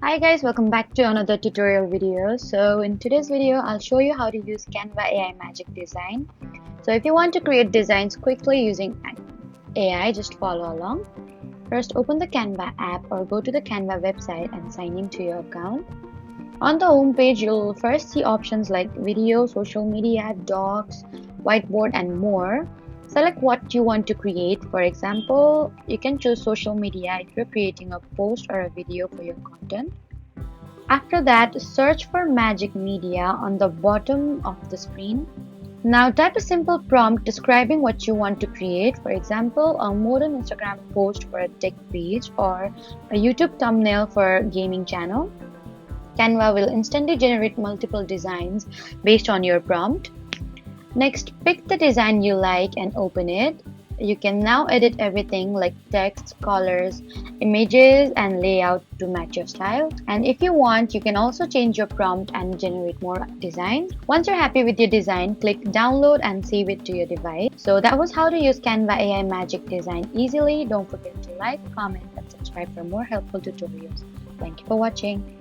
Hi guys, welcome back to another tutorial video. So in today's video, I'll show you how to use Canva AI Magic Design. So if you want to create designs quickly using AI, just follow along. First, open the Canva app or go to the Canva website and sign in to your account. On the home page, you'll first see options like video, social media, docs, whiteboard, and more. Select what you want to create. For example, you can choose social media if you're creating a post or a video for your content. After that, search for Magic Media on the bottom of the screen. Now type a simple prompt describing what you want to create. For example, a modern Instagram post for a tech page or a YouTube thumbnail for a gaming channel. Canva will instantly generate multiple designs based on your prompt. Next, pick the design you like and open it. You can now edit everything like text, colors, images, and layout to match your style. And if you want, you can also change your prompt and generate more designs. Once you're happy with your design, click download and save it to your device. So that was how to use Canva AI Magic Design easily. Don't forget to like, comment, and subscribe for more helpful tutorials. Thank you for watching.